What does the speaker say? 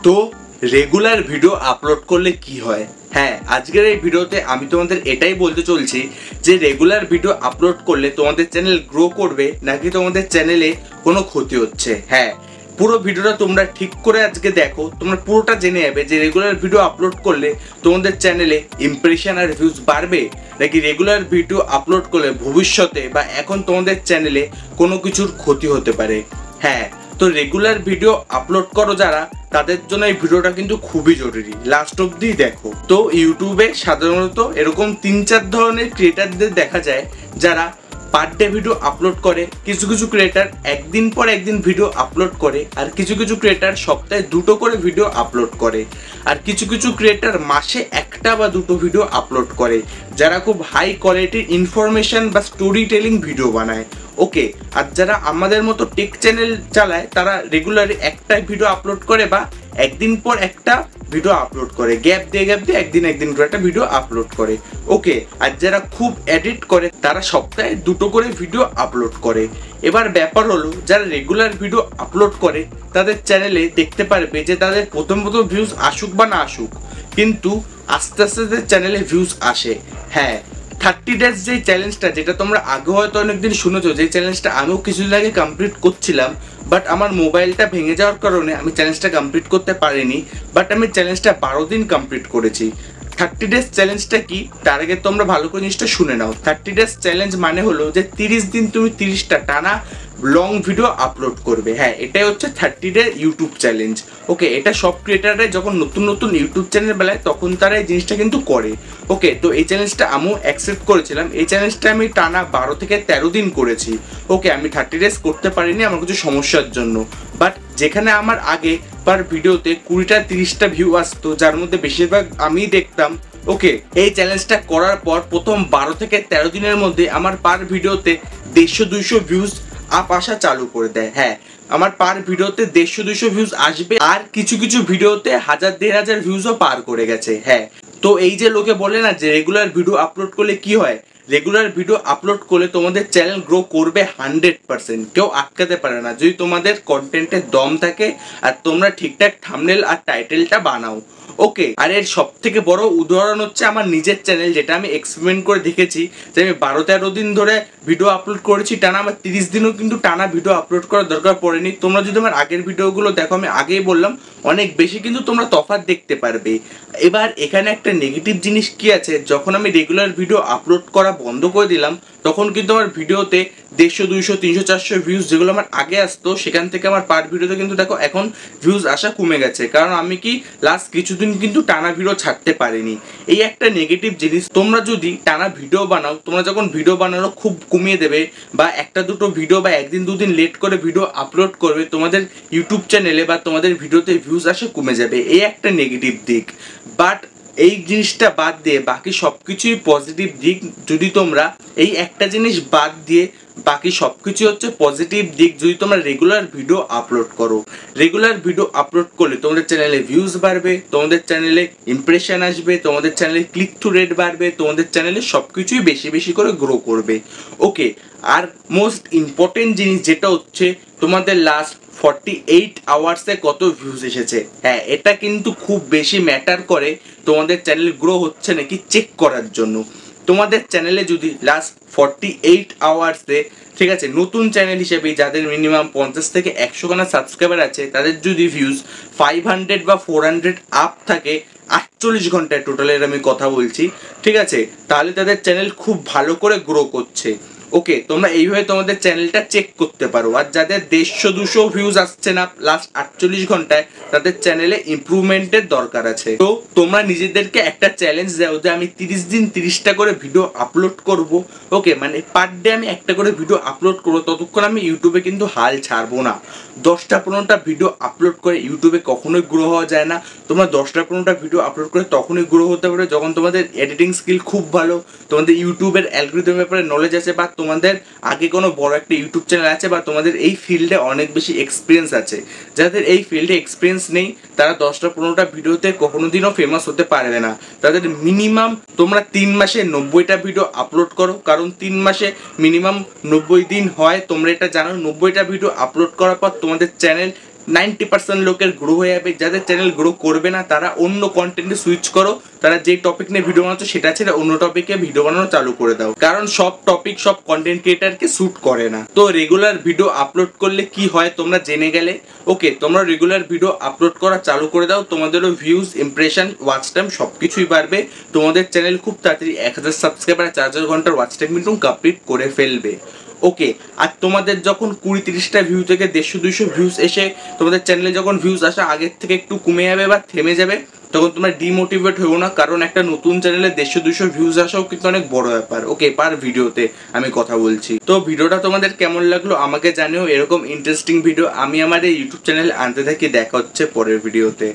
তো regular video upload করলে কি হয়? হ্যাঁ, আজকের এই ভিডিওতে আমি তোমাদের এটাই বলতে চলছি যে রেগুলার ভিডিও আপলোড করলে তোমাদের চ্যানেল গ্রো করবে নাকি তোমাদের চ্যানেলে কোনো ক্ষতি হচ্ছে। হ্যাঁ, পুরো ভিডিওটা তোমরা ঠিক করে আজকে দেখো, তোমরা পুরোটা জেনে যাবে যে রেগুলার ভিডিও আপলোড করলে তোমাদের চ্যানেলে ইমপ্রেশন আর ভিউজ বাড়বে নাকি রেগুলার ভিডিও আপলোড করলে ভবিষ্যতে বা এখন তোমাদের চ্যানেলে কোনো কিছুর ক্ষতি হতে পারে। হ্যাঁ, তো রেগুলার ভিডিও আপলোড করো যারা, তাদের জন্য এই ভিডিওটা কিন্তু খুবই জরুরি, লাস্ট অবধি দেখো। তো ইউটিউবে সাধারণত এরকম 3-4 ধরনের ক্রিয়েটারদের দেখা যায় যারা পার ডে ভিডিও আপলোড করে। কিছু কিছু ক্রিয়েটার একদিন পর একদিন ভিডিও আপলোড করে, আর কিছু কিছু ক্রিয়েটার সপ্তাহে 2টো করে ভিডিও আপলোড করে, আর কিছু কিছু ক্রিয়েটার মাসে 1টা বা 2টো ভিডিও আপলোড করে, যারা খুব হাই কোয়ালিটির ইনফরমেশন বা স্টোরি টেলিং ভিডিও বানায়। ওকে, আর যারা আমাদের মতো টেক চ্যানেল চালায় তারা রেগুলারলি একটা ভিডিও আপলোড করে বা একদিন পর একটা ভিডিও আপলোড করে, গ্যাপ দিয়ে একদিন করে একটা ভিডিও আপলোড করে। ওকে, আর যারা খুব এডিট করে তারা সপ্তাহে 2টো করে ভিডিও আপলোড করে। এবার ব্যাপার হলো, যারা রেগুলার ভিডিও আপলোড করে তাদের চ্যানেলে দেখতে পারবে যে তাদের প্রথম ভিউজ আসুক বা না আসুক, কিন্তু আস্তে আস্তে তাদের চ্যানেলে ভিউজ আসে। হ্যাঁ, 30 ডেজ যে চ্যালেঞ্জটা, যেটা তোমরা আগে হয়তো অনেকদিন শুনেছো, যে চ্যালেঞ্জটা আমিও কিছুদিন আগে কমপ্লিট করছিলাম, বাট আমার মোবাইলটা ভেঙে যাওয়ার কারণে আমি চ্যালেঞ্জটা কমপ্লিট করতে পারিনি। বাট আমি চ্যালেঞ্জটা 12 দিন কমপ্লিট করেছি। 30 ডেজ চ্যালেঞ্জটা কি, তার আগে তোমরা ভালো করে জিনিসটা শুনে নাও। 30 ডেজ চ্যালেঞ্জ মানে হলো যে 30 দিন তুমি 30টা টানা লং ভিডিও আপলোড করবে। হ্যাঁ, এটাই হচ্ছে 30 ডে ইউটিউব চ্যালেঞ্জ। ওকে, এটা সব ক্রিয়েটাররা যখন নতুন নতুন ইউটিউব চ্যানেল বেলায় তখন তারা এই জিনিসটা কিন্তু করে। ওকে, তো এই চ্যালেঞ্জটা আমিও অ্যাকসেপ্ট করেছিলাম। এই চ্যালেঞ্জটা আমি টানা 12 থেকে 13 দিন করেছি। ওকে, আমি 30 ডেজ করতে পারিনি আমার কিছু সমস্যার জন্য। বাট যেখানে আমার আগে পার ভিডিওতে 20-30টা ভিউ আসতো, যার মধ্যে বেশিরভাগ আমি দেখতাম। ওকে, এই চ্যালেঞ্জটা করার পর প্রথম 12 থেকে 13 দিনের মধ্যে আমার পার ভিডিওতে 150-200 ভিউজ আপ আসা চালু করে দেয়। হ্যাঁ, আমার পার ভিডিওতে 150-200 ভিউজ আসবে, আর কিছু কিছু ভিডিওতে 1000-1500 ভিউজও পার করে গেছে। হ্যাঁ, তো এই যে লোকে বলে না যে রেগুলার ভিডিও আপলোড করলে কি হয়, রেগুলার ভিডিও আপলোড করলে তোমাদের চ্যানেল গ্রো করবে 100%। কেউ আটকাতে পারে না যদি তোমাদের কন্টেন্টের দম থাকে আর তোমরা ঠিকঠাক থাম্বনেল আর টাইটেলটা বানাও। ওকে, আর এর সব থেকে বড় উদাহরণ হচ্ছে আমার নিজের চ্যানেল, যেটা আমি এক্সপেরিমেন্ট করে দেখেছি যে আমি 12-13 দিন ধরে ভিডিও আপলোড করেছি টানা। আমার 30 দিনও কিন্তু টানা ভিডিও আপলোড করার দরকার পড়েনি। তোমরা যদি আমার আগের ভিডিওগুলো দেখো, আমি আগেই বললাম অনেক বেশি কিন্তু তোমরা তফাৎ দেখতে পারবে। এবার এখানে একটা নেগেটিভ জিনিস কি আছে, যখন আমি রেগুলার ভিডিও আপলোড করা বন্ধ করে দিলাম তখন কিন্তু আমার ভিডিওতে 150-200-300-400 ভিউজ যেগুলো আমার আগে আসতো, সেখান থেকে আমার পার ভিডিওতে কিন্তু দেখো এখন ভিউজ আসা কমে গেছে, কারণ আমি কি লাস্ট কিছুদিন কিন্তু টানা ভিডিও ছাড়তে পারিনি। এই একটা নেগেটিভ জিনিস। তোমরা যদি টানা ভিডিও বানাও, তোমরা যখন ভিডিও বানানো খুব কমিয়ে দেবে বা 1-2টো ভিডিও বা 1-2 দিন লেট করে ভিডিও আপলোড করবে, তোমাদের ইউটিউব চ্যানেলে বা তোমাদের ভিডিওতে ভিউজ আসা কমে যাবে। এই একটা নেগেটিভ দিক। বাট এই জিনিসটা বাদ দিয়ে বাকি সব কিছুই পজিটিভ দিক। যদি তোমরা এই একটা জিনিস বাদ দিয়ে বাকি সব কিছু হচ্ছে পজিটিভ দিক। যদি তোমরা রেগুলার ভিডিও আপলোড করো, রেগুলার ভিডিও আপলোড করলে তোমাদের চ্যানেলে ভিউজ বাড়বে, তোমাদের চ্যানেলে ইমপ্রেশন আসবে, তোমাদের চ্যানেলে ক্লিক থ্রু রেট বাড়বে, তোমাদের চ্যানেলে সব কিছুই বেশি বেশি করে গ্রো করবে। ওকে, আর মোস্ট ইম্পর্টেন্ট জিনিস যেটা হচ্ছে তোমাদের লাস্ট 48 আওয়ার্সে কত ভিউজ এসেছে। হ্যাঁ, এটা কিন্তু খুব বেশি ম্যাটার করে তোমাদের চ্যানেল গ্রো হচ্ছে নাকি চেক করার জন্য। তোমাদের চ্যানেলে যদি লাস্ট 48 আওয়ার্সে, ঠিক আছে, নতুন চ্যানেল হিসেবে যাদের মিনিমাম 50 থেকে 100 খানা সাবস্ক্রাইবার আছে, তাদের যদি ভিউজ 500 বা 400 আপ থাকে 48 ঘন্টায় টোটালের আমি কথা বলছি, ঠিক আছে, তাহলে তাদের চ্যানেল খুব ভালো করে গ্রো করছে। ওকে, তোমরা এইভাবে তোমাদের চ্যানেলটা চেক করতে পারো। আর যাদের 150-200 ভিউজ আসছে না লাস্ট 48 ঘন্টায়, তাদের চ্যানেলে ইমপ্রুভমেন্টের দরকার আছে। তো তোমরা নিজেদেরকে একটা চ্যালেঞ্জ দাও যে আমি 30 দিন 30টা করে ভিডিও আপলোড করব। ওকে, মানে পার ডে আমি একটা করে ভিডিও আপলোড করবো, ততক্ষণ আমি ইউটিউবে কিন্তু হাল ছাড়বো না। 10টা-15টা ভিডিও আপলোড করে ইউটিউবে কখনোই গ্রো হওয়া যায় না। তোমরা 10টা-15টা ভিডিও আপলোড করে তখনই গ্রো হতে পারবে যখন তোমাদের এডিটিং স্কিল খুব ভালো, তোমাদের ইউটিউবের অ্যালগরিদমের ব্যাপারে নলেজ আছে, বা তোমাদের আগে কোনো বড় একটা ইউটিউব চ্যানেল আছে, বা তোমাদের এই ফিল্ডে অনেক বেশি এক্সপিরিয়েন্স আছে। যাদের এই ফিল্ডে এক্সপিরিয়েন্স নেই তারা 10টা-15টা ভিডিওতে কখনো দিনও ফেমাস হতে পারবে না। তাদের মিনিমাম তোমরা 3 মাসে 90টা ভিডিও আপলোড করো, কারণ 3 মাসে মিনিমাম 90 দিন হয়, তোমরা এটা জানো। 90টা ভিডিও আপলোড করার পর তোমাদের চ্যানেল 90% লোকের গ্রো হয়ে যাবে। যাদের চ্যানেল গ্রো করবে না তারা অন্য কন্টেন্টে সুইচ করো, তারা যে টপিক নিয়ে ভিডিও বানাচ্ছো সেটা ছেড়ে অন্য টপিকে ভিডিও বানানো চালু করে দাও, কারণ সব টপিক সব কন্টেন্ট ক্রিয়েটারকে স্যুট করে না। তো রেগুলার ভিডিও আপলোড করলে কি হয় তোমরা জেনে গেলে। ওকে, তোমরা রেগুলার ভিডিও আপলোড করা চালু করে দাও, তোমাদেরও ভিউজ, ইমপ্রেশন, ওয়াচ টাইম সবকিছুই বাড়বে। তোমাদের চ্যানেল খুব তাড়াতাড়ি 1000 সাবস্ক্রাইবার 4000 ঘন্টার ওয়াচ টাইম কিন্তু কমপ্লিট করে ফেলবে। ওকে, আর তোমাদের যখন 20-30টা ভিউ থেকে 150-200 ভিউজ এসে তোমাদের চ্যানেলে যখন ভিউজ আসা আগের থেকে একটু কমে যাবে বা থেমে যাবে, তখন তোমরা ডিমোটিভেট হও না, কারণ একটা নতুন চ্যানেলে 150-200 ভিউজ আসাও কিন্তু অনেক বড় ব্যাপার। ওকে, পার ভিডিওতে আমি কথা বলছি। তো ভিডিওটা তোমাদের কেমন লাগলো আমাকে জানিও। এরকম ইন্টারেস্টিং ভিডিও আমি আমার এই ইউটিউব চ্যানেলে আনতে থাকি। দেখা হচ্ছে পরের ভিডিওতে।